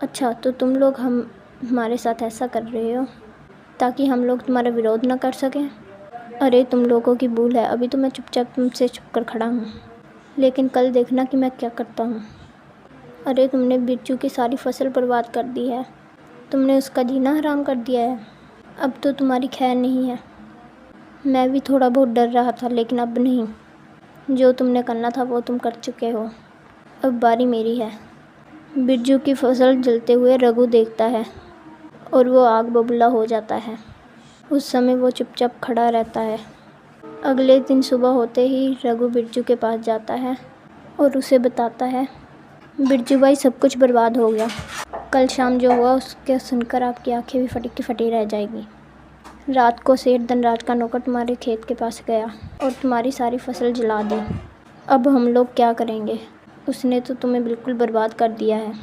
अच्छा, तो तुम लोग हमारे साथ ऐसा कर रहे हो ताकि हम लोग तुम्हारा विरोध न कर सकें? अरे तुम लोगों की भूल है, अभी तो मैं चुपचाप तुमसे छुप कर खड़ा हूँ, लेकिन कल देखना कि मैं क्या करता हूँ। अरे तुमने बिरजू की सारी फसल बर्बाद कर दी है, तुमने उसका जीना हराम कर दिया है। अब तो तुम्हारी खैर नहीं है। मैं भी थोड़ा बहुत डर रहा था, लेकिन अब नहीं। जो तुमने करना था वो तुम कर चुके हो, अब बारी मेरी है। बिरजू की फसल जलते हुए रघु देखता है और वो आग बबूला हो जाता है। उस समय वो चुपचाप खड़ा रहता है। अगले दिन सुबह होते ही रघु बिरजू के पास जाता है और उसे बताता है, बिरजू भाई सब कुछ बर्बाद हो गया। कल शाम जो हुआ उसके सुनकर आपकी आंखें भी फटी की फटी रह जाएगी। रात को सेठ धनराज का नौकर तुम्हारे खेत के पास गया और तुम्हारी सारी फसल जला दी। अब हम लोग क्या करेंगे? उसने तो तुम्हें बिल्कुल बर्बाद कर दिया है।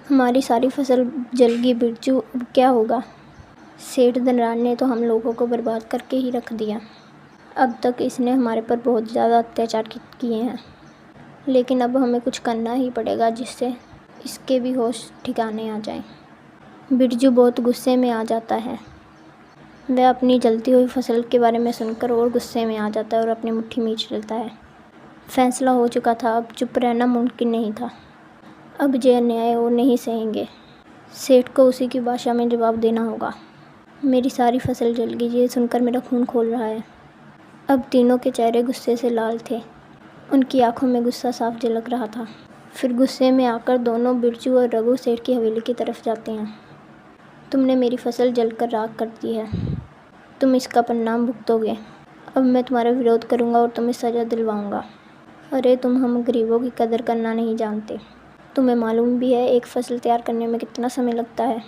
हमारी सारी फसल जल गई बिरजू, अब क्या होगा? सेठ धनराज ने तो हम लोगों को बर्बाद करके ही रख दिया। अब तक इसने हमारे पर बहुत ज़्यादा अत्याचार किए हैं, लेकिन अब हमें कुछ करना ही पड़ेगा जिससे इसके भी होश ठिकाने आ जाएं। बिरजू बहुत गुस्से में आ जाता है। वह अपनी जलती हुई फसल के बारे में सुनकर और गुस्से में आ जाता है और अपनी मुट्ठी मींच लेता है। फैसला हो चुका था, अब चुप रहना मुमकिन नहीं था। अब ये अन्याय और नहीं सहेंगे। सेठ को उसी की भाषा में जवाब देना होगा। मेरी सारी फसल जल गई, ये सुनकर मेरा खून खोल रहा है। अब तीनों के चेहरे गुस्से से लाल थे। उनकी आंखों में गुस्सा साफ झलक रहा था। फिर गुस्से में आकर दोनों बिरजू और रघु सेठ की हवेली की तरफ जाते हैं। तुमने मेरी फसल जलकर राख कर दी है, तुम इसका परिणाम भुगतोगे। अब मैं तुम्हारा विरोध करूंगा और तुम्हें सज़ा दिलवाऊंगा। अरे तुम हम गरीबों की कदर करना नहीं जानते। तुम्हें मालूम भी है एक फसल तैयार करने में कितना समय लगता है।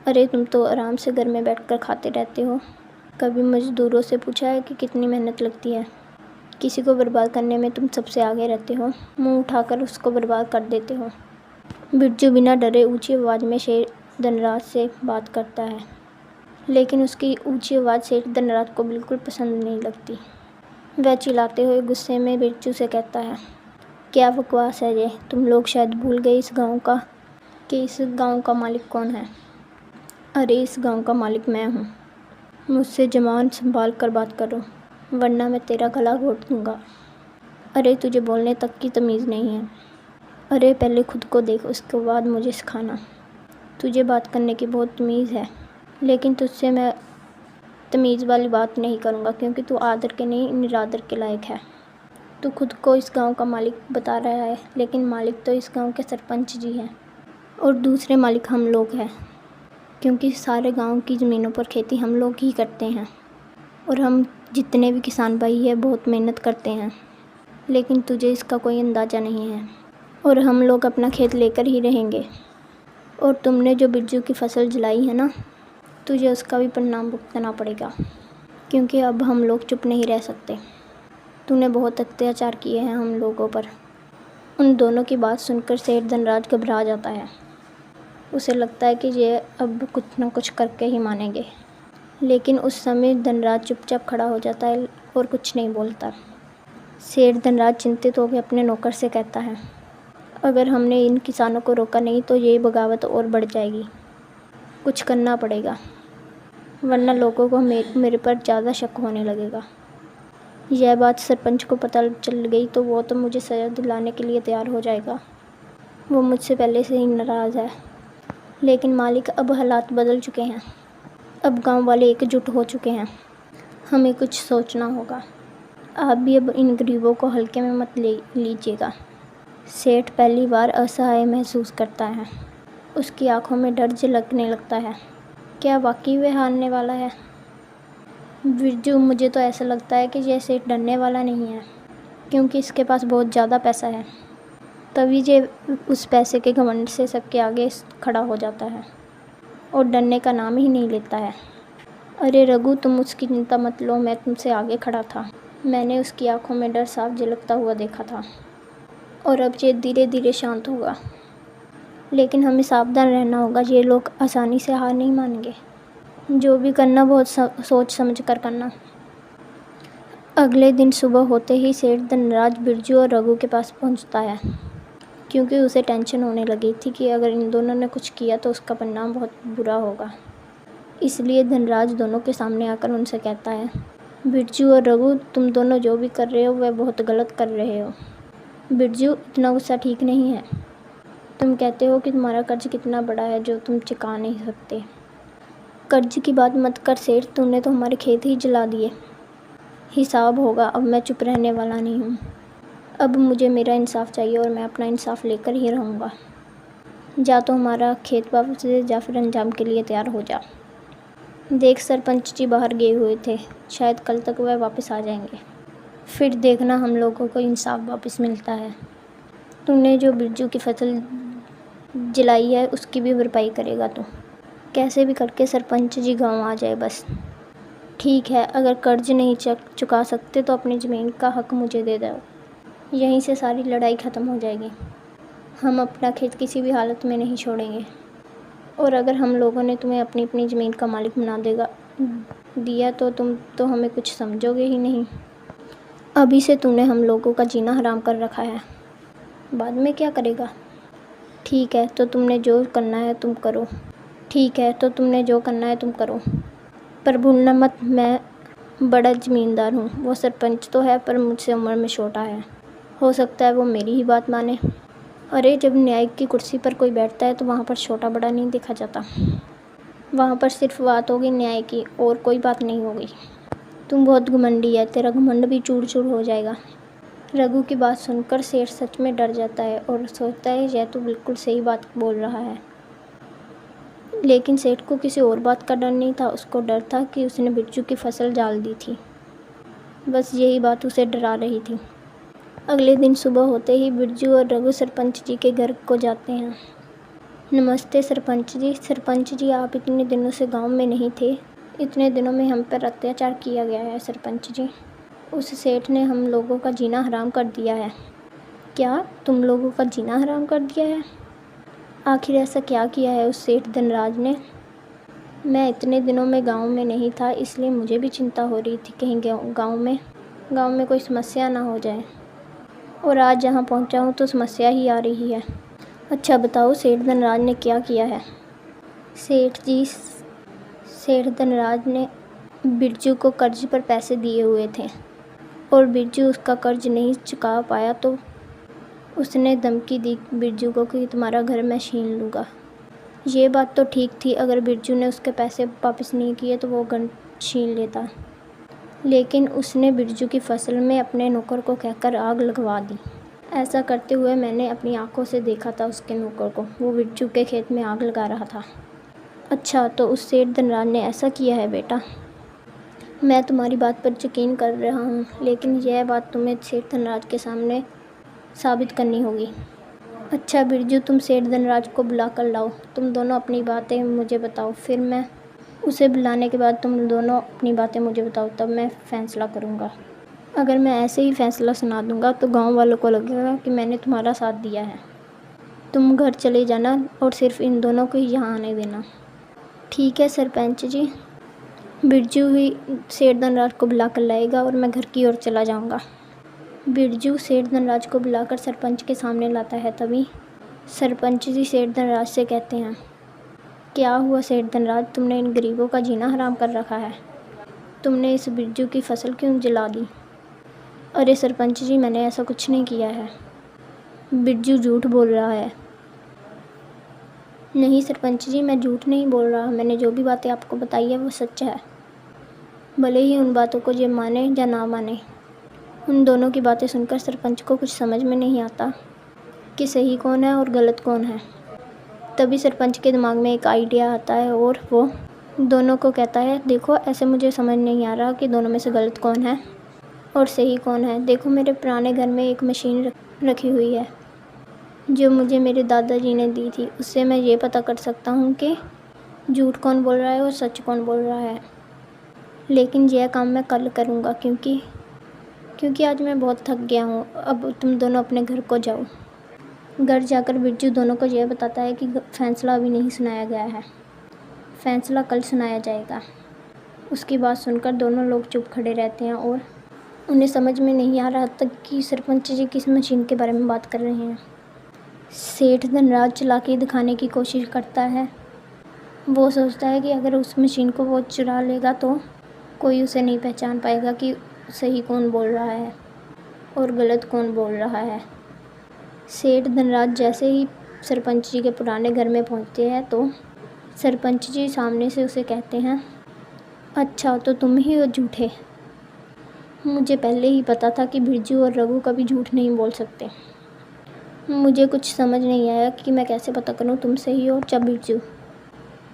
अरे तुम तो आराम से घर में बैठकर खाते रहते हो। कभी मज़दूरों से पूछा है कि कितनी मेहनत लगती है? किसी को बर्बाद करने में तुम सबसे आगे रहते हो, मुंह उठाकर उसको बर्बाद कर देते हो। बिरजू बिना डरे ऊंची आवाज़ में शेर धनराज से बात करता है, लेकिन उसकी ऊंची आवाज़ सेठ धनराज को बिल्कुल पसंद नहीं लगती। वह चिल्लाते हुए गुस्से में बिरजू से कहता है, क्या बकवास है ये? तुम लोग शायद भूल गए इस गांव का मालिक कौन है। अरे इस गांव का मालिक मैं हूँ। मुझसे ज़बान संभाल कर बात करो, वरना मैं तेरा गला घोट दूँगा। अरे तुझे बोलने तक की तमीज़ नहीं है। अरे पहले खुद को देख, उसके बाद मुझे सिखाना। तुझे बात करने की बहुत तमीज़ है, लेकिन तुझसे मैं तमीज़ वाली बात नहीं करूँगा, क्योंकि तू आदर के नहीं निरादर के लायक है। तू खुद को इस गांव का मालिक बता रहा है, लेकिन मालिक तो इस गांव के सरपंच जी हैं और दूसरे मालिक हम लोग हैं, क्योंकि सारे गांव की ज़मीनों पर खेती हम लोग ही करते हैं और हम जितने भी किसान भाई हैं बहुत मेहनत करते हैं, लेकिन तुझे इसका कोई अंदाज़ा नहीं है और हम लोग अपना खेत लेकर ही रहेंगे। और तुमने जो बिरजू की फसल जलाई है ना, तुझे उसका भी परिणाम भुगतना पड़ेगा, क्योंकि अब हम लोग चुप नहीं रह सकते। तूने बहुत अत्याचार किए हैं हम लोगों पर। उन दोनों की बात सुनकर सेठ धनराज घबरा जाता है। उसे लगता है कि ये अब कुछ न कुछ करके ही मानेंगे, लेकिन उस समय धनराज चुपचाप खड़ा हो जाता है और कुछ नहीं बोलता। सेठ धनराज चिंतित होकर अपने नौकर से कहता है, अगर हमने इन किसानों को रोका नहीं तो ये बगावत और बढ़ जाएगी। कुछ करना पड़ेगा, वरना लोगों को मेरे पर ज़्यादा शक होने लगेगा। यह बात सरपंच को पता चल गई तो वो तो मुझे सज़ा दिलाने के लिए तैयार हो जाएगा। वो मुझसे पहले से ही नाराज़ है, लेकिन मालिक अब हालात बदल चुके हैं। अब गांव वाले एकजुट हो चुके हैं। हमें कुछ सोचना होगा। आप भी अब इन गरीबों को हल्के में मत ले लीजिएगा। सेठ पहली बार असहाय महसूस करता है। उसकी आंखों में डर झलकने लगता है। क्या वाकई वह हारने वाला है? बिरजू, मुझे तो ऐसा लगता है कि यह सेठ डरने वाला नहीं है, क्योंकि इसके पास बहुत ज़्यादा पैसा है। तभी ये उस पैसे के घमंड से सबके आगे खड़ा हो जाता है और डरने का नाम ही नहीं लेता है। अरे रघु, तुम उसकी चिंता मत लो, मैं तुमसे आगे खड़ा था। मैंने उसकी आंखों में डर साफ झलकता हुआ देखा था और अब ये धीरे धीरे शांत होगा। लेकिन हमें सावधान रहना होगा, ये लोग आसानी से हार नहीं मानेंगे। जो भी करना बहुत सोच समझ कर करना। अगले दिन सुबह होते ही सेठ धनराज बिरजू और रघु के पास पहुंचता है। क्योंकि उसे टेंशन होने लगी थी कि अगर इन दोनों ने कुछ किया तो उसका परिणाम बहुत बुरा होगा। इसलिए धनराज दोनों के सामने आकर उनसे कहता है, बिरजू और रघु, तुम दोनों जो भी कर रहे हो वह बहुत गलत कर रहे हो। बिरजू, इतना गुस्सा ठीक नहीं है। तुम कहते हो कि तुम्हारा कर्ज कितना बड़ा है जो तुम चुका नहीं सकते। कर्ज की बात मत कर सेठ, तूने तो हमारे खेत ही जला दिए। हिसाब होगा, अब मैं चुप रहने वाला नहीं हूँ। अब मुझे मेरा इंसाफ चाहिए और मैं अपना इंसाफ लेकर ही रहूँगा। जा तो हमारा खेत वापस दे, या फिर अंजाम के लिए तैयार हो जा। देख, सरपंच जी बाहर गए हुए थे, शायद कल तक वह वापस आ जाएंगे। फिर देखना हम लोगों को इंसाफ वापस मिलता है। तूने जो बिरजू की फसल जलाई है उसकी भी भरपाई करेगा तू। कैसे भी करके सरपंच जी गांव आ जाए बस। ठीक है, अगर कर्ज नहीं चुका सकते तो अपनी ज़मीन का हक मुझे दे दो। यहीं से सारी लड़ाई ख़त्म हो जाएगी। हम अपना खेत किसी भी हालत में नहीं छोड़ेंगे। और अगर हम लोगों ने तुम्हें अपनी अपनी ज़मीन का मालिक बना दिया तो तुम तो हमें कुछ समझोगे ही नहीं। अभी से तूने हम लोगों का जीना हराम कर रखा है, बाद में क्या करेगा। ठीक है, तो तुमने जो करना है तुम करो। पर भूलना मत, मैं बड़ा ज़मींदार हूँ। वो सरपंच तो है पर मुझसे उम्र में छोटा है। हो सकता है वो मेरी ही बात माने। अरे, जब न्याय की कुर्सी पर कोई बैठता है तो वहाँ पर छोटा बड़ा नहीं देखा जाता। वहाँ पर सिर्फ बात होगी न्याय की और कोई बात नहीं होगी। तुम बहुत घमंडी है, तेरा घमंड भी चूर चूर हो जाएगा। रघु की बात सुनकर सेठ सच में डर जाता है और सोचता है यह तो बिल्कुल सही बात बोल रहा है। लेकिन सेठ को किसी और बात का डर नहीं था, उसको डर था कि उसने बिरजू की फसल जाल दी थी। बस यही बात उसे डरा रही थी। अगले दिन सुबह होते ही बिरजू और रघु सरपंच जी के घर को जाते हैं। नमस्ते सरपंच जी। सरपंच जी, आप इतने दिनों से गांव में नहीं थे। इतने दिनों में हम पर अत्याचार किया गया है सरपंच जी। उस सेठ ने हम लोगों का जीना हराम कर दिया है। क्या तुम लोगों का जीना हराम कर दिया है? आखिर ऐसा क्या किया है उस सेठ धनराज ने? मैं इतने दिनों में गांव में नहीं था, इसलिए मुझे भी चिंता हो रही थी कहीं गांव में कोई समस्या ना हो जाए। और आज जहां पहुंचा हूं तो समस्या ही आ रही है। अच्छा बताओ, सेठ धनराज ने क्या किया है? सेठ जी, सेठ धनराज ने बिरजू को कर्ज पर पैसे दिए हुए थे और बिरजू उसका कर्ज नहीं चुका पाया तो उसने धमकी दी बिरजू को कि तुम्हारा घर मैं छीन लूँगा। ये बात तो ठीक थी, अगर बिरजू ने उसके पैसे वापस नहीं किए तो वो घर छीन लेता। लेकिन उसने बिरजू की फसल में अपने नौकर को कहकर आग लगवा दी। ऐसा करते हुए मैंने अपनी आंखों से देखा था उसके नौकर को, वो बिरजू के खेत में आग लगा रहा था। अच्छा, तो उस सेठ धनराज ने ऐसा किया है बेटा? मैं तुम्हारी बात पर यकीन कर रहा हूँ, लेकिन यह बात तुम्हें सेठ धनराज के सामने साबित करनी होगी। अच्छा बिरजू, तुम सेठ धनराज को बुला कर लाओ। तुम दोनों अपनी बातें मुझे बताओ, फिर मैं उसे बुलाने के बाद तुम दोनों अपनी बातें मुझे बताओ, तब मैं फ़ैसला करूँगा। अगर मैं ऐसे ही फ़ैसला सुना दूँगा तो गांव वालों को लगेगा कि मैंने तुम्हारा साथ दिया है। तुम घर चले जाना और सिर्फ इन दोनों को ही यहाँ आने देना। ठीक है सरपंच जी। बिरजू ही सेठ धनराज को बुला कर लाएगा और मैं घर की ओर चला जाऊँगा। बिरजू सेठ धनराज को बुलाकर सरपंच के सामने लाता है। तभी सरपंच जी सेठ धनराज से कहते हैं, क्या हुआ सेठ धनराज, तुमने इन गरीबों का जीना हराम कर रखा है। तुमने इस बिरजू की फसल क्यों जला दी? अरे सरपंच जी, मैंने ऐसा कुछ नहीं किया है। बिरजू झूठ बोल रहा है। नहीं सरपंच जी, मैं झूठ नहीं बोल रहा, मैंने जो भी बातें आपको बताई है वो सच है। भले ही उन बातों को ये माने या ना माने। उन दोनों की बातें सुनकर सरपंच को कुछ समझ में नहीं आता कि सही कौन है और गलत कौन है। तभी सरपंच के दिमाग में एक आइडिया आता है और वो दोनों को कहता है, देखो ऐसे मुझे समझ नहीं आ रहा कि दोनों में से गलत कौन है और सही कौन है। देखो, मेरे पुराने घर में एक मशीन रखी हुई है जो मुझे मेरे दादाजी ने दी थी। उससे मैं ये पता कर सकता हूँ कि झूठ कौन बोल रहा है और सच कौन बोल रहा है। लेकिन यह काम मैं कल करूँगा क्योंकि आज मैं बहुत थक गया हूँ। अब तुम दोनों अपने घर को जाओ। घर जाकर बिरजू दोनों को यह बताता है कि फैसला अभी नहीं सुनाया गया है, फैसला कल सुनाया जाएगा। उसकी बात सुनकर दोनों लोग चुप खड़े रहते हैं और उन्हें समझ में नहीं आ रहा तक कि सरपंच जी किस मशीन के बारे में बात कर रहे हैं। सेठ धनराज चालाकी दिखाने की कोशिश करता है। वो सोचता है कि अगर उस मशीन को वो चुरा लेगा तो कोई उसे नहीं पहचान पाएगा कि सही कौन बोल रहा है और गलत कौन बोल रहा है। सेठ धनराज जैसे ही सरपंच जी के पुराने घर में पहुंचते हैं तो सरपंच जी सामने से उसे कहते हैं, अच्छा तो तुम ही हो झूठे। मुझे पहले ही पता था कि बिरजू और रघु कभी झूठ नहीं बोल सकते। मुझे कुछ समझ नहीं आया कि मैं कैसे पता करूं तुम सही हो या बिरजू।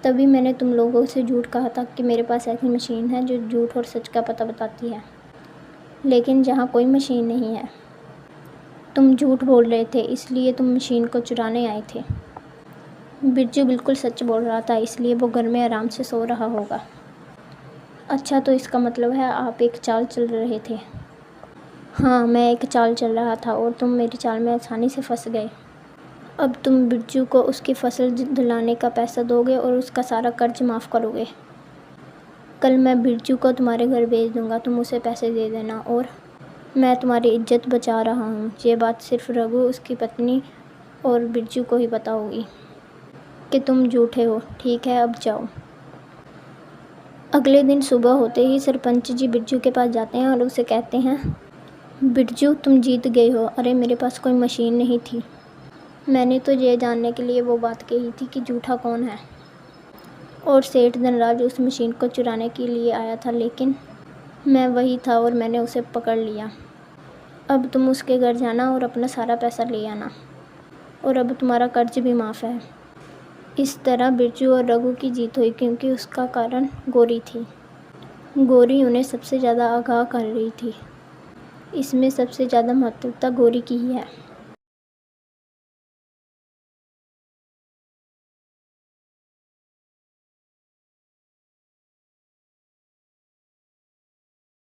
तभी मैंने तुम लोगों से झूठ कहा था कि मेरे पास ऐसी मशीन है जो झूठ और सच का पता बताती है, लेकिन जहाँ कोई मशीन नहीं है। तुम झूठ बोल रहे थे, इसलिए तुम मशीन को चुराने आए थे। बिरजू बिल्कुल सच बोल रहा था, इसलिए वो घर में आराम से सो रहा होगा। अच्छा तो इसका मतलब है आप एक चाल चल रहे थे। हाँ, मैं एक चाल चल रहा था और तुम मेरी चाल में आसानी से फंस गए। अब तुम बिरजू को उसकी फसल दिलाने का पैसा दोगे और उसका सारा कर्ज माफ़ करोगे। कल मैं बिरजू को तुम्हारे घर भेज दूँगा, तुम उसे पैसे दे देना और मैं तुम्हारी इज्जत बचा रहा हूँ। ये बात सिर्फ रघु, उसकी पत्नी और बिरजू को ही पता होगी कि तुम झूठे हो। ठीक है, अब जाओ। अगले दिन सुबह होते ही सरपंच जी बिरजू के पास जाते हैं और उसे कहते हैं, बिरजू तुम जीत गए हो। अरे मेरे पास कोई मशीन नहीं थी। मैंने तो ये जानने के लिए वो बात कही थी कि झूठा कौन है। और सेठ धनराज उस मशीन को चुराने के लिए आया था, लेकिन मैं वही था और मैंने उसे पकड़ लिया। अब तुम उसके घर जाना और अपना सारा पैसा ले आना और अब तुम्हारा कर्ज भी माफ़ है। इस तरह बिरजू और रघु की जीत हुई क्योंकि उसका कारण गौरी थी। गौरी उन्हें सबसे ज़्यादा आगाह कर रही थी। इसमें सबसे ज़्यादा महत्वता गौरी की ही है।